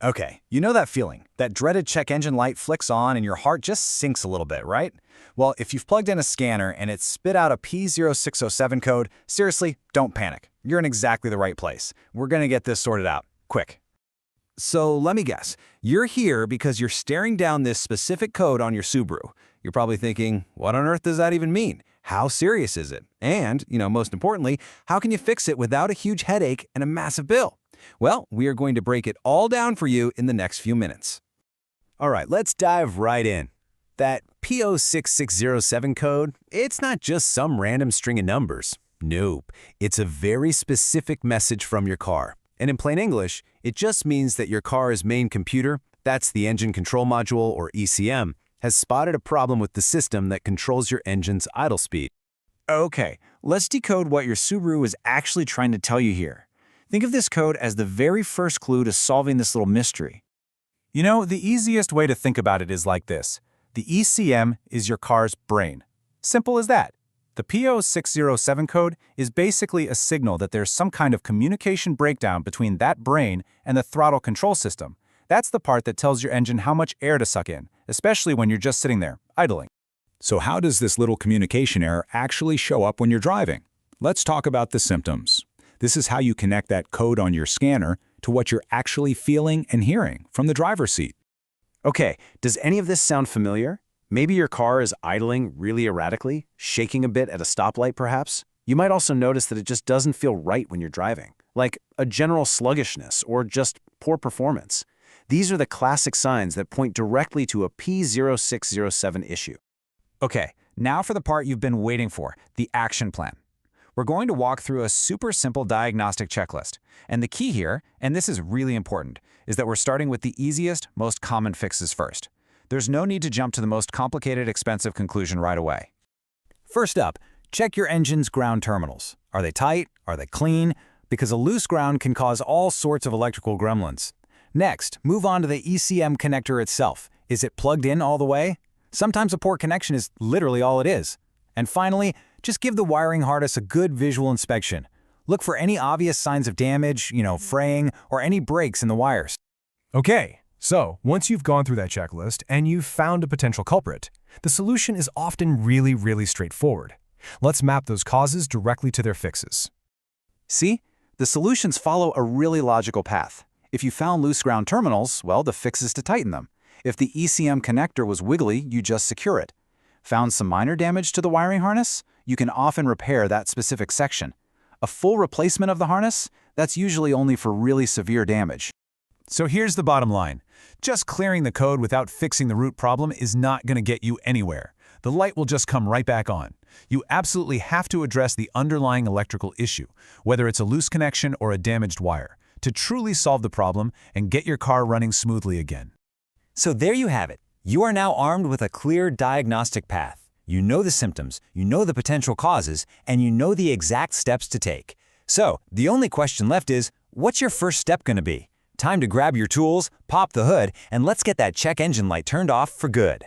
Okay, you know that feeling. That dreaded check engine light flicks on and your heart just sinks a little bit, right? Well, if you've plugged in a scanner and it spit out a P0607 code, seriously, don't panic. You're in exactly the right place. We're gonna get this sorted out, quick. So let me guess, you're here because you're staring down this specific code on your Subaru. You're probably thinking, what on earth does that even mean? How serious is it? And, most importantly, how can you fix it without a huge headache and a massive bill? Well, we are going to break it all down for you in the next few minutes. All right, let's dive right in. That P0607 code, it's not just some random string of numbers. Nope, it's a very specific message from your car. And in plain English, it just means that your car's main computer, that's the engine control module or ECM, has spotted a problem with the system that controls your engine's idle speed. Okay, let's decode what your Subaru is actually trying to tell you here. Think of this code as the very first clue to solving this little mystery. The easiest way to think about it is like this. The ECM is your car's brain. Simple as that. The P0607 code is basically a signal that there's some kind of communication breakdown between that brain and the throttle control system. That's the part that tells your engine how much air to suck in, especially when you're just sitting there, idling. So how does this little communication error actually show up when you're driving? Let's talk about the symptoms. This is how you connect that code on your scanner to what you're actually feeling and hearing from the driver's seat. Okay, does any of this sound familiar? Maybe your car is idling really erratically, shaking a bit at a stoplight perhaps? You might also notice that it just doesn't feel right when you're driving, like a general sluggishness or just poor performance. These are the classic signs that point directly to a P0607 issue. Okay, now for the part you've been waiting for, the action plan. We're going to walk through a super simple diagnostic checklist. And the key here, and this is really important, is that we're starting with the easiest, most common fixes first. There's no need to jump to the most complicated, expensive conclusion right away. First up, check your engine's ground terminals. Are they tight? Are they clean? Because a loose ground can cause all sorts of electrical gremlins. Next, move on to the ECM connector itself. Is it plugged in all the way? Sometimes a poor connection is literally all it is. And finally, just give the wiring harness a good visual inspection. Look for any obvious signs of damage, fraying, or any breaks in the wires. Okay, so once you've gone through that checklist and you've found a potential culprit, the solution is often really straightforward. Let's map those causes directly to their fixes. See? The solutions follow a really logical path. If you found loose ground terminals, well, the fix is to tighten them. If the ECM connector was wiggly, you just secure it. Found some minor damage to the wiring harness? You can often repair that specific section. A full replacement of the harness? That's usually only for really severe damage. So here's the bottom line. Just clearing the code without fixing the root problem is not going to get you anywhere. The light will just come right back on. You absolutely have to address the underlying electrical issue, whether it's a loose connection or a damaged wire, to truly solve the problem and get your car running smoothly again. So there you have it. You are now armed with a clear diagnostic path. You know the symptoms, you know the potential causes, and you know the exact steps to take. So the only question left is, what's your first step going to be? Time to grab your tools, pop the hood, and let's get that check engine light turned off for good.